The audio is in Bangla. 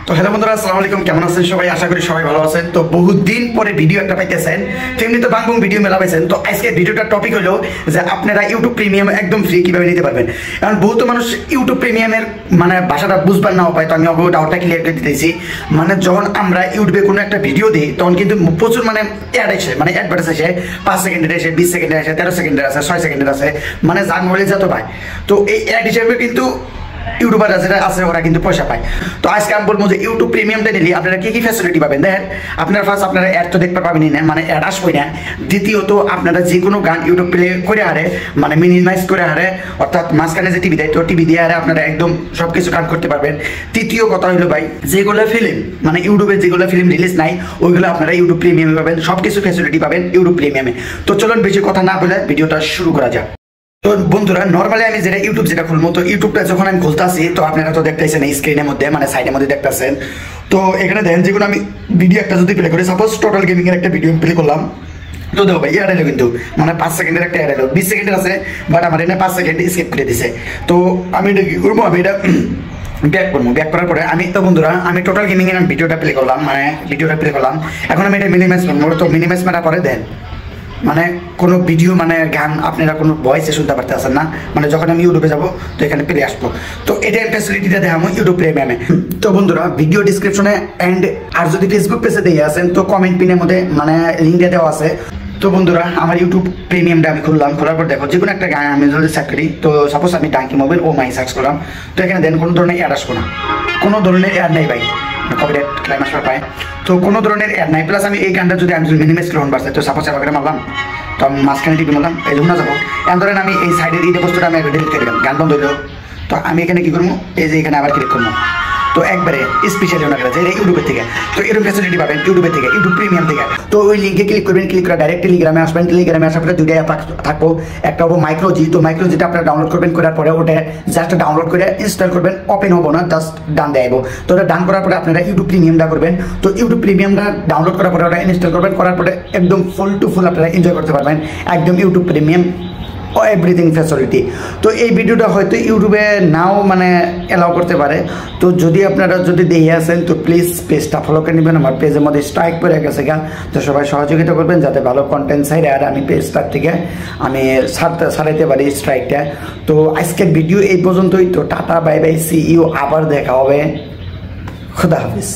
তো হ্যালো বন্ধুরা, আসসালামু আলাইকুম। কেমন আছেন সবাই? আশা করি সবাই ভালো আছেন। তো বহুদিন পরে ভিডিও একটা পাইতেছেন, তেমনি তো বাংবং ভিডিও মেলা পাইছেন। তো আজকে ভিডিওটার টপিক হলো যে আপনারা ইউটিউব প্রিমিয়াম একদম ফ্রি কিভাবে নিতে পারবেন। কারণ বহুত মানুষ ইউটিউব প্রিমিয়ামের মানে ভাষাটা বুঝবার নাও পায়। তো আমি অবশ্যই ডাউটটা ক্লিয়ার করে দিতেছি। মানে যখন আমরা ইউটিউবে কোনো একটা ভিডিও দিই তখন কিন্তু প্রচুর মানে অ্যাড আসে, মানে অ্যাডভার্টাইজ আসে। 5 সেকেন্ডের আসে, 20 সেকেন্ডের আসে, 13 সেকেন্ডের আছে, 6 সেকেন্ডের আছে, মানে যার মূল্যে যত পায়। তো এই অ্যাড হিসেবে কিন্তু ইউটিউবার যারা আছে ওরা কিন্তু পয়সা পায়। তো আজকে আমি বলবো যে ইউটিউব প্রিমিয়ামটা নিলে আপনারা কি কি ফ্যাসিলিটি পাবেন। দেখেন, আপনারা ফার্স্ট আপনারা অ্যাড তো দেখতে পাবেনই না, মানে অ্যাড আসবেই না। দ্বিতীয়ত আপনারা যে কোনো গান ইউটিউব প্লে করে হারে, মানে মিনিমাইজ করে হারে, অর্থাৎ মাঝখানে যে টিভি দেয় তো টিভি দিয়ে হারে আপনারা একদম সব কিছু গান করতে পারবেন। তৃতীয় কথা হলো ভাই, যেগুলো ফিল্ম মানে ইউটিউবে যেগুলো ফিল্ম রিলিজ নাই ওইগুলো আপনারা ইউটিউব প্রিমিয়ামে পাবেন, সব কিছু ফ্যাসিলিটি পাবেন ইউটিউব প্রিমিয়ামে। তো চলুন বেশি কথা না বলে ভিডিওটা শুরু করা যাক। তো বন্ধুরা, নর্মালি আমি যেটা ইউটিউব যেটা খুলবো, তো ইউটিউবটা যখন আমি খুলতে আসি তো আপনারা তো দেখতেছেন এই স্ক্রিনের মধ্যে, মানে সাইডের মধ্যে দেখতেছেন। তো এখানে দেখেন যেগুলো আমি ভিডিও একটা যদি প্লে করি, সাপোজ টোটাল গেমিং এর একটা ভিডিও প্লে করলাম, তো দেখো ভাই অ্যাড এলো কিন্তু, মানে 5 সেকেন্ডের একটা অ্যাড এলো, 20 সেকেন্ডের আছে, বাট আমার এখানে 5 সেকেন্ড স্কিপ করে দিছে। তো আমি এটা কি করবো, আমি এটা ব্যাক করবো। ব্যাক করার পরে আমি তো বন্ধুরা আমি টোটাল গেমিং এর ভিডিওটা প্লে করলাম, মানে ভিডিওটা প্লে করলাম। এখন আমি এটা মিনিমাইজ করবো। তো মিনিমাইজ মারার পরে দেন মানে কোনো ভিডিও মানে গান আপনারা কোনো ভয়েসে শুনতে পারতেছেন না, মানে যখন আমি ইউটিউবে যাবো তো এখানে পেলে আসবো। তো এটাই ফ্যাসিলিটিটা দেখাবো ইউটিউব প্রিমিয়ামে। তো বন্ধুরা, ভিডিও ডিসক্রিপশনে অ্যান্ড আর যদি ফেসবুক পেজে দিয়ে আসেন তো কমেন্ট পিনের মধ্যে মানে লিঙ্কটা দেওয়া আছে। তো বন্ধুরা, আমার ইউটিউব প্রিমিয়ামটা আমি খুললাম। খোলার পর দেখো যে কোনো একটা গান আমি যদি সার্চ করি, তো সাপোজ আমি ডাঙ্কি মোবাইল ও মাই সার্চ করলাম, তো এখানে দেন কোনো ধরনের অ্যাড আসবো না, কোনো ধরনের অ্যাড নাই ভাই, কপিরাইট ক্লেম আসবার পায়। তো কোনো ধরনের অ্যাড নাই। প্লাস আমি এই গানটা যদি আমি মিনিমাইজ করে বাড়ছে, তো সাপোজ এবার মারলাম, তো আমি মাঝখানে টিপে মারলাম, এই জন্য যাবো। এখন ধরেন আমি এই সাইডের এই বস্তুটা আমি ডিলিট করে দিলাম, গান বন্ধ হইলো। তো আমি এখানে কি করবো, এই যে এখানে আবার ক্লিক করবো, তো একবারে স্পেশালি ওনার কাছে ইউটিউবের থেকে। তো এরকম ফ্যাসিলিটি পাবেন ইউটিউবের থেকে, ইউটিউব প্রিমিয়াম থেকে। তো ওই লিঙ্কে ক্লিক করবেন, ক্লিক করে ডাইরেক্ট টেলিগ্রামে আসবেন। টেলিগ্রামে আসার পরে দুইটা অ্যাপ থাকবো, একটা হবো মাইক্রোজি। তো মাইক্রোজিটা আপনারা ডাউনলোড করবেন, করার পরে ওটা জাস্ট ডাউনলোড করে ইনস্টল করবেন, ওপেন হবো না, জাস্ট ডান দেব। তো ওটা ডান করার পরে আপনারা ইউটিউব প্রিমিয়ামটা করবেন। তো ইউটিউব প্রিমিয়ামটা ডাউনলোড করার পরে ওটা ইনস্টল করবেন, করার পরে একদম ফুল টু ফুল আপনারা এনজয় করতে পারবেন একদম ইউটিউব প্রিমিয়াম ও এভরিথিং ফ্যাসিলিটি। তো এই ভিডিওটা হয়তো ইউটিউবে নাও মানে অ্যালাউ করতে পারে। তো যদি আপনারা যদি দেখে আসেন তো প্লিজ পেজটা ফলো করে নেবেন। আমার পেজের মধ্যে স্ট্রাইক পড়ে গেছে গা, তো সবাই সহযোগিতা করবেন যাতে ভালো কন্টেন্ট সাইডে আর আমি পেজটার থেকে আমি সারাইতে পারি স্ট্রাইকটা। তো আজকের ভিডিও এই পর্যন্তই। তো টাটা, বাই বাই, সি ইউ, আবার দেখা হবে, খুদা হাফিজ।